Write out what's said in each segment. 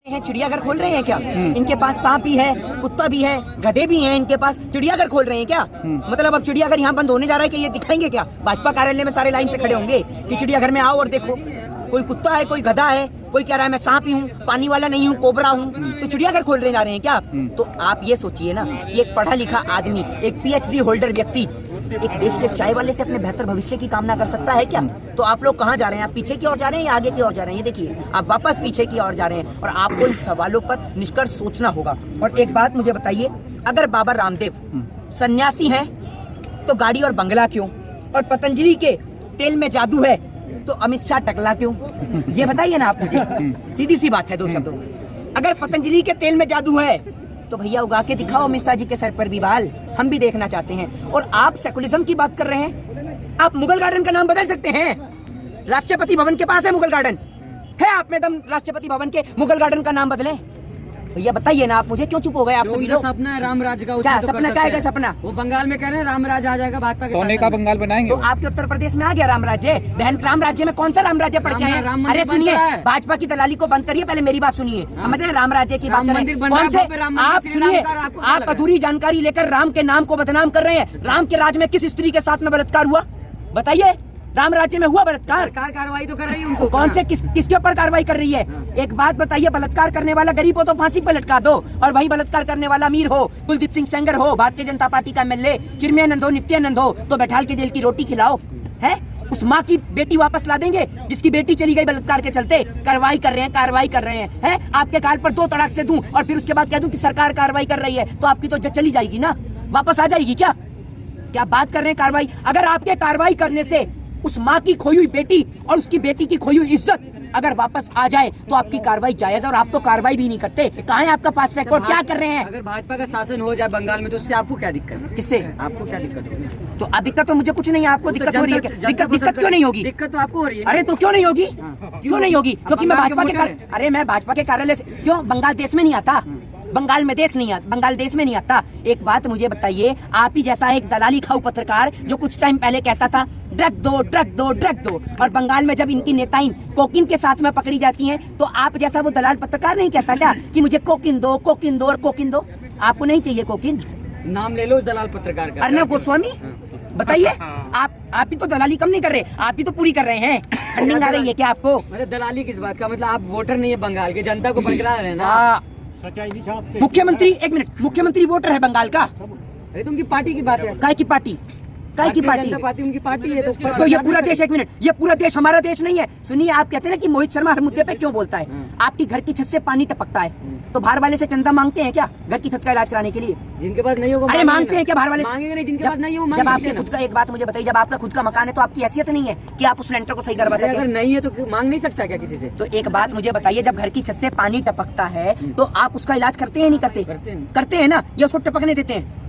हैं चिड़ियाघर खोल रहे हैं क्या? इनके पास सांप भी है, कुत्ता भी है, गधे भी हैं इनके पास, चिड़ियाघर खोल रहे हैं क्या? मतलब अब चिड़ियाघर यहाँ बंद होने जा रहा है कि ये दिखाएंगे क्या? भाजपा कार्यालय में सारे लाइन से खड़े होंगे कि चिड़ियाघर में आओ और देखो, कोई कुत्ता है, कोई गधा है, कोई कह रहा है मैं सांप ही हूँ, पानी वाला नहीं हूँ, कोबरा हूँ, तो चिड़ियाघर खोलने जा रहे हैं क्या? तो आप ये सोचिए ना कि एक पढ़ा लिखा आदमी, एक PhD होल्डर व्यक्ति एक देश के चाय वाले से अपने बेहतर भविष्य की कामना कर सकता है क्या? तो आप लोग कहाँ जा रहे हैं? आप पीछे की ओर जा रहे हैं या आगे की ओर जा रहे हैं? ये देखिए, आप वापस पीछे की ओर जा रहे हैं और आपको इन सवालों पर निष्कर्ष सोचना होगा। और एक बात मुझे बताइए, अगर बाबा रामदेव सन्यासी हैं तो गाड़ी और बंगला क्यों? और पतंजलि के तेल में जादू है तो अमित शाह टकला क्यों? ये बताइए ना आप मुझे, सीधी सी बात है दो शब्दों। अगर पतंजलि के तेल में जादू है तो भैया उगा के दिखाओ अमित शाह जी के सर पर भी बाल, हम भी देखना चाहते हैं। और आप सेकुलरिज्म की बात कर रहे हैं, आप मुगल गार्डन का नाम बदल सकते हैं। राष्ट्रपति भवन के पास है मुगल गार्डन, है आप में दम राष्ट्रपति भवन के मुगल गार्डन का नाम बदलें? भैया बताइए ना आप मुझे, क्यों चुप हो गए आप सभी लोग? सपना है राम राज्य का, क्या सपना? क्या है सपना? वो बंगाल में कह रहे हैं राम राज्य आ जाएगा, भाजपा सोने का बंगाल बनाएंगे। तो आपके उत्तर प्रदेश में आ गया राम राज्य। बहन, राम राज्य में कौन सा राम राज्य पढ़ के आए? अरे सुनिए, भाजपा की दलाली को बंद करिए, पहले मेरी बात सुनिए। समझ रहे हैं, राम राज्य की बात करें कौन से? आप सुनिए, आप अधूरी जानकारी लेकर राम के नाम को बदनाम कर रहे हैं। राम के राज में किस स्त्री के साथ में बलात्कार हुआ? बताइए, राम राज्य में हुआ बलात्कार? सरकार कार्रवाई तो कर रही है उनको। कौन से किसके ऊपर कार्रवाई कर रही है? एक बात बताइए, बलात्कार करने वाला गरीब हो तो फांसी पर लटका दो, और वही बलात्कार करने वाला अमीर हो, कुलदीप सिंह सेंगर हो, भारतीय जनता पार्टी का MLA, चिन्मयानंद हो, नित्यानंद हो, तो बैठाल के जेल की रोटी खिलाओ। है उस माँ की बेटी वापस ला देंगे जिसकी बेटी चली गई बलात्कार के चलते? कार्रवाई कर रहे हैं, कार्रवाई कर रहे हैं। है आपके काल पर 2 तड़ाक से दूं और फिर उसके बाद कह दूं कि सरकार कार्रवाई कर रही है, तो आपकी तो चली जाएगी ना, वापस आ जाएगी क्या? क्या बात कर रहे हैं कार्रवाई? अगर आपके कार्रवाई करने से उस माँ की खोई हुई बेटी और उसकी बेटी की खोई हुई इज्जत अगर वापस आ जाए तो आपकी कार्रवाई जायज है, और आप तो कार्रवाई भी नहीं करते। कहाँ है आपका पास रिकॉर्ड? क्या कर रहे हैं? अगर भाजपा का शासन हो जाए बंगाल में तो उससे आपको क्या दिक्कत है? किससे? आपको क्या दिक्कत होगी? तो अब दिक्कत तो मुझे कुछ नहीं है, आपको दिक्कत हो रही है क्या? दिक्कत क्यों नहीं होगी? दिक्कत तो आपको हो रही है। अरे तो क्यों नहीं होगी? क्यों नहीं होगी? क्योंकि मैं भाजपा के अरे मैं भाजपा के कार्यालय से क्यों? बंगाल देश में नहीं आता, बंगाल में देश नहीं आता, बंगाल देश में नहीं आता। एक बात मुझे बताइए, आप ही जैसा एक दलाली खाऊ पत्रकार जो कुछ टाइम पहले कहता था ड्रग दो ड्रग दो ड्रग दो, और बंगाल में जब इनकी नेताइन कोकिन के साथ में पकड़ी जाती हैं तो आप जैसा वो दलाल पत्रकार नहीं कहता क्या कि मुझे कोकिन दो, कोकिन दो और कोकिन दो? आपको नहीं चाहिए कोकिन? नाम ले लो दलाल पत्रकार का, अर्नब गोस्वामी। बताइए, आप ही तो दलाली कम नहीं कर रहे, आप ही तो पूरी कर रहे हैं। फंडिंग आ रही है क्या आपको? मतलब दलाली किस बात का? मतलब आप वोटर नहीं है बंगाल के, जनता को बरकरार रहना। मुख्यमंत्री, एक मिनट, मुख्यमंत्री वोटर है बंगाल का? अरे तो उनकी पार्टी की बात है। काय की पार्टी? काय की पार्टी? पार्टी उनकी पार्टी है तो ये पूरा देश, एक मिनट, ये पूरा देश हमारा देश नहीं है? सुनिए, आप कहते हैं ना कि मोहित शर्मा हर मुद्दे पे क्यों बोलता है? आपकी घर की छत से पानी टपकता है तो बाहर वाले से चंदा मांगते हैं क्या घर की छत का इलाज कराने के लिए? जिनके पास नहीं होगा अरे मांगते हैं क्या बाहर वाले? मांगेंगे नहीं, जिनके पास नहीं होगा। जब आपके खुद का, एक बात मुझे बताइए, जब आपका खुद का मकान है तो आपकी हैसियत नहीं है कि आप उस लेंटर को सही करवा सके? अगर नहीं है तो मांग नहीं सकता क्या किसी से? तो एक बात मुझे बताइए, जब घर की छत से पानी टपकता है तो आप उसका इलाज करते हैं नहीं करते? करते हैं ना, या उसको टपकने देते हैं?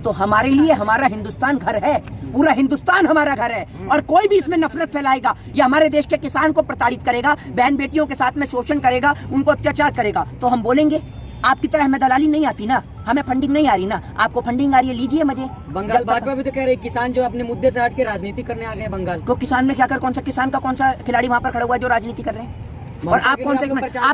तो हमारे लिए हमारा हिंदुस्तान घर है, पूरा हिंदुस्तान हमारा घर है, और कोई भी इसमें नफरत फैलाएगा या हमारे देश के किसान को प्रताड़ित करेगा, बहन बेटियों के साथ में शोषण करेगा, उनको अत्याचार करेगा, तो हम बोलेंगे? आपकी तरह हमें दलाली नहीं आती ना, हमें फंडिंग नहीं आ रही ना, आपको फंडिंग आ रही है, लीजिए मजे। बंगाल भाजपा भी तो कह रहे किसान जो अपने मुद्दे से हट के राजनीति करने आ गए बंगाल। तो किसान में क्या कर, कौन सा किसान का कौन सा खिलाड़ी वहाँ पर खड़ा हुआ है जो राजनीति कर रहे हैं? और आप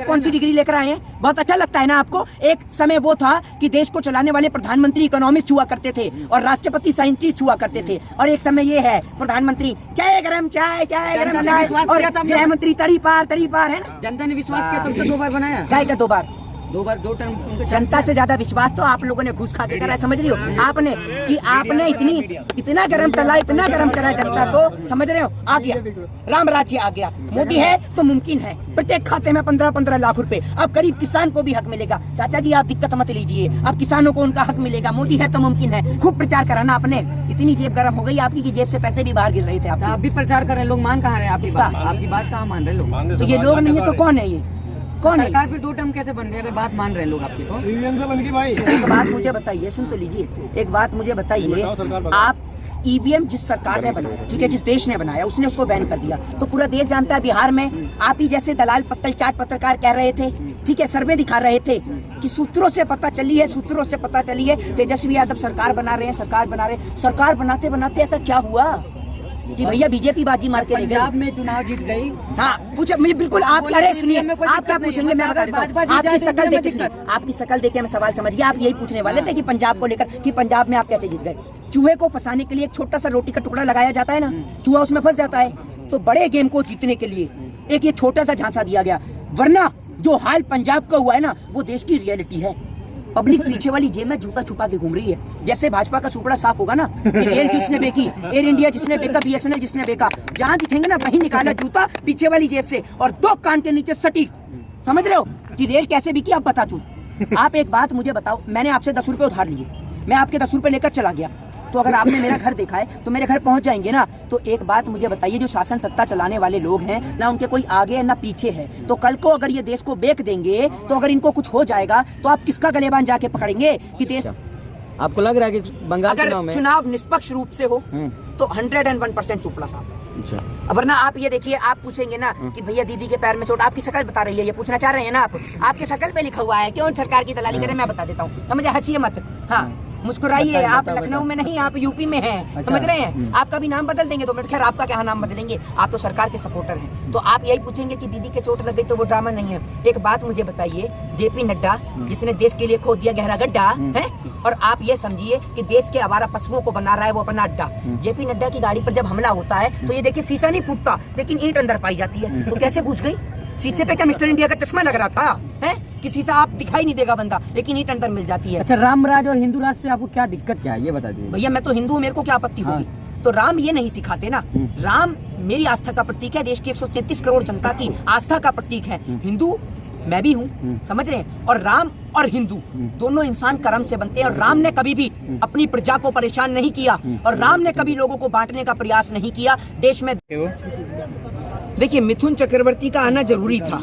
कौन सी डिग्री लेकर आए हैं? बहुत अच्छा लगता है ना आपको? एक समय वो था कि देश को चलाने वाले प्रधानमंत्री इकोनॉमिस्ट हुआ करते थे और राष्ट्रपति साइंटिस्ट हुआ करते थे, और एक समय ये है प्रधानमंत्री चाय गरम चाय, चाय गरम चाय, और गृह मंत्री तड़ी पार है ना। जनता ने विश्वास किया, तुम तो 2 बार बनाया। क्या क्या 2 बार? 2 टर्म। जनता से ज्यादा विश्वास तो आप लोगों ने घूस खा के करा है, समझ रही हो आपने? कि आपने इतना गरम तला, इतना गरम करा जनता को, समझ रहे हो? आ गया राम राज्य, आ गया मोदी है तो मुमकिन है, प्रत्येक खाते में 15-15 लाख रुपए। अब गरीब किसान को भी हक मिलेगा। चाचा जी आप दिक्कत मत लीजिए, अब किसानों को उनका हक मिलेगा, मोदी है तो मुमकिन है। खूब प्रचार कराना आपने, इतनी जेब गर्म हो गई आपकी कि जेब से पैसे भी बाहर गिर रहे थे। आप भी प्रचार कर रहे हैं, लोग मान कहाँ रहे हैं आपकी बात कहाँ मान रहे लोग? तो ये लोग नहीं है तो कौन है? ये कौन है? सरकार फिर 2 टर्म कैसे बन गए अगर बात मान रहे हैं लोग आपकी? तो ईवीएम से बन गई भाई। एक बात मुझे बताइए, सुन तो लीजिए, एक बात मुझे बताइए, आप ईवीएम जिस सरकार ने बनाया, ठीक है, जिस देश ने बनाया, उसने उसको बैन कर दिया, तो पूरा देश जानता है बिहार में आप ही जैसे दलाल पत्तल चाट पत्रकार कह रहे थे, ठीक है, सर्वे दिखा रहे थे कि सूत्रों से पता चली है तेजस्वी यादव सरकार बना रहे हैं, सरकार बनाते बनाते ऐसा क्या हुआ? कि भैया बीजेपी बाजी मार के ले गई। पंजाब में चुनाव जीत गई। हाँ पूछे मुझे बिल्कुल आप कह रहे सुनिए, आप क्या पूछेंगे मैं बता देता हूँ। आपकी शक्ल देख के, आपकी शक्ल देख के मैं सवाल समझ गया। आप यही पूछने वाले थे कि पंजाब को लेकर कि पंजाब में आप कैसे जीत गए। चूहे को फंसाने के लिए एक छोटा सा रोटी का टुकड़ा लगाया जाता है ना, चूहा उसमें फंस जाता है। तो बड़े गेम को जीतने के लिए एक ये छोटा सा झांसा दिया गया, वरना जो हाल पंजाब का हुआ है ना वो देश की रियलिटी है। पब्लिक पीछे वाली जेब में जूता छुपा के घूम रही है। जैसे भाजपा का सुपड़ा साफ होगा ना, रेल जिसने बेची, एयर इंडिया जिसने बेचा, BSNL जिसने बेचा, जहां दिखेंगे ना वहीं निकाला जूता पीछे वाली जेब से और 2 कान के नीचे सटीक। समझ रहे हो कि रेल कैसे बिकी? आप बता दूं। आप एक बात मुझे बताओ, मैंने आपसे 10 रुपए उधार लिए, मैं आपके 10 रुपए लेकर चला गया, तो अगर आपने मेरा घर देखा है तो मेरे घर पहुंच जाएंगे ना। तो एक बात मुझे बताइए, जो शासन सत्ता चलाने वाले लोग हैं ना, उनके कोई आगे है ना पीछे है। तो कल को अगर ये देश को बेच देंगे, तो अगर इनको कुछ हो जाएगा तो आप किसका गलेबान जाके पकड़ेंगे कि देश? आपको लग रहा है कि बंगाल चुनाव में अगर चुनाव निष्पक्ष रूप से हो तो 101% सुपड़ा साफ है। वरना आप ये देखिए, आप पूछेंगे ना कि भैया दीदी के पैर में चोट, आपकी शक्ल बता रही है, ये पूछना चाह रहे हैं ना आप, आपके शक्ल पे लिखा हुआ है क्यों सरकार की दलाली करें? मैं बता देता हूँ, तो मुझे हंसिए मत। हाँ मुस्कुराइए, आप लखनऊ में नहीं, आप यूपी में हैं, समझ रहे हैं? आपका भी नाम बदल देंगे तो खैर आपका क्या नाम बदलेंगे, आप तो सरकार के सपोर्टर हैं। तो आप यही पूछेंगे कि दीदी के चोट लग गई तो वो ड्रामा नहीं है। एक बात मुझे बताइए, JP नड्डा जिसने देश के लिए खोद दिया गहरा गड्ढा है, और आप ये समझिए कि देश के आवारा पशुओं को बना रहा है वो अपना अड्डा। JP नड्डा की गाड़ी पर जब हमला होता है तो ये देखिए शीशा नहीं फूटता, लेकिन ईंट अंदर पाई जाती है। तो कैसे घुस गई? शीशे पे क्या मिस्टर इंडिया का चश्मा लग रहा था है कि शीशा आप दिखाई नहीं देगा बंदा, लेकिन ईंट अंदर मिल जाती है। अच्छा, राम राज और हिंदू राज से आपको क्या दिक्कत क्या है, ये बता दीजिए। भैया मैं तो हिंदू हूँ, मेरे को क्या आपत्ति होगी? तो राम ये नहीं सिखाते ना, राम मेरी आस्था का प्रतीक है, देश की 133 करोड़ जनता की आस्था का प्रतीक है। हिंदू मैं भी हूँ, समझ रहे हैं? और राम और हिंदू दोनों इंसान कर्म से बनते हैं, और राम ने कभी भी अपनी प्रजा को परेशान नहीं किया, और राम ने कभी लोगों को बांटने का प्रयास नहीं किया देश में। देखिए मिथुन चक्रवर्ती का आना जरूरी था।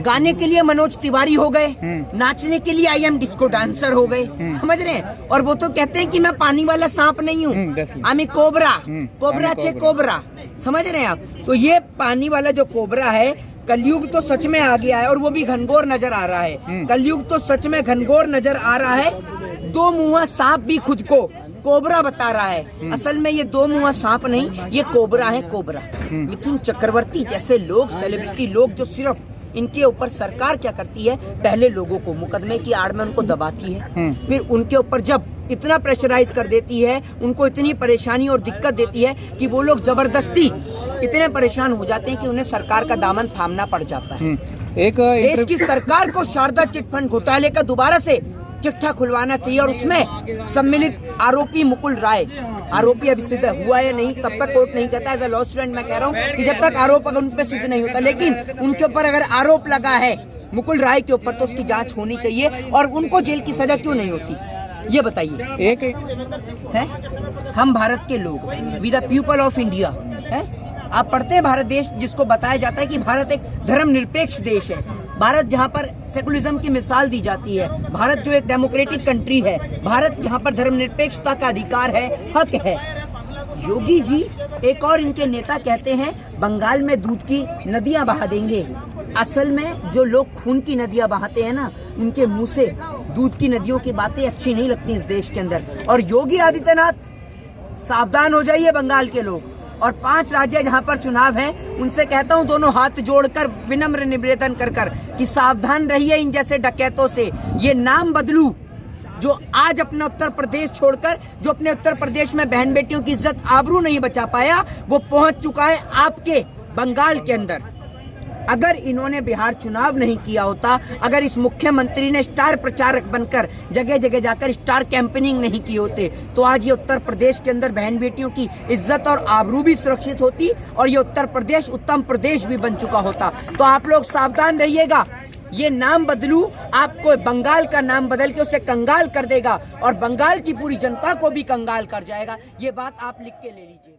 गाने के लिए मनोज तिवारी हो गए, नाचने के लिए IM डिस्को डांसर हो गए, समझ रहे हैं? और वो तो कहते हैं कि मैं पानी वाला सांप नहीं हूँ, आमी कोबरा, कोबरा चे कोबरा, समझ रहे हैं आप? तो ये पानी वाला जो कोबरा है, कलयुग तो सच में आ गया है, और वो भी घनघोर नजर आ रहा है। कलयुग तो सच में घनघोर नजर आ रहा है। 2 मुंहा सांप भी खुद को कोबरा बता रहा है। असल में ये 2 मुंहा सांप नहीं, ये कोबरा है, कोबरा। मिथुन चक्रवर्ती जैसे लोग, सेलिब्रिटी लोग, जो सिर्फ इनके ऊपर सरकार क्या करती है, पहले लोगों को मुकदमे की आड़ में उनको दबाती है, फिर उनके ऊपर जब इतना प्रेशराइज कर देती है, उनको इतनी परेशानी और दिक्कत देती है कि वो लोग जबरदस्ती इतने परेशान हो जाते हैं कि उन्हें सरकार का दामन थामना पड़ जाता है। देश की सरकार को शारदा चिटफंड घोटाले का दोबारा से चिट्ठा खुलवाना चाहिए, और उसमें सम्मिलित आरोपी मुकुल राय, आरोपी अभी सिद्ध हुआ है नहीं, तब तक कोर्ट नहीं कहता। एज अ लॉ स्टूडेंट मैं कह रहा हूँ कि जब तक आरोप अगर उन पे सिद्ध नहीं होता, लेकिन उनके ऊपर अगर आरोप लगा है मुकुल राय के ऊपर, तो उसकी जांच होनी चाहिए, और उनको जेल की सजा क्यों नहीं होती, ये बताइए। एक है हम भारत के लोग, we the people of India है। आप पढ़ते हैं भारत देश, जिसको बताया जाता है कि भारत एक धर्मनिरपेक्ष देश है, भारत जहाँ पर सेकुलरिज्म की मिसाल दी जाती है, भारत जो एक डेमोक्रेटिक कंट्री है, भारत जहाँ पर धर्मनिरपेक्षता का अधिकार है, हक है। योगी जी एक और इनके नेता कहते हैं बंगाल में दूध की नदियां बहा देंगे। असल में जो लोग खून की नदियां बहाते हैं ना, उनके मुंह से दूध की नदियों की बातें अच्छी नहीं लगती इस देश के अंदर। और योगी आदित्यनाथ सावधान हो जाइए बंगाल के लोग। और 5 राज्य जहां पर चुनाव हैं, उनसे कहता हूं दोनों हाथ जोड़कर विनम्र निवेदन कर कि सावधान रहिए इन जैसे डकैतों से। ये नाम बदलू जो आज अपना उत्तर प्रदेश छोड़कर, जो अपने उत्तर प्रदेश में बहन बेटियों की इज्जत आबरू नहीं बचा पाया, वो पहुंच चुका है आपके बंगाल के अंदर। अगर इन्होंने बिहार चुनाव नहीं किया होता, अगर इस मुख्यमंत्री ने स्टार प्रचारक बनकर जगह जगह जाकर स्टार कैंपेनिंग नहीं की होते, तो आज ये उत्तर प्रदेश के अंदर बहन बेटियों की इज्जत और आबरू भी सुरक्षित होती, और ये उत्तर प्रदेश उत्तम प्रदेश भी बन चुका होता। तो आप लोग सावधान रहिएगा, ये नाम बदलू आपको बंगाल का नाम बदल के उसे कंगाल कर देगा, और बंगाल की पूरी जनता को भी कंगाल कर जाएगा। ये बात आप लिख के ले लीजिए।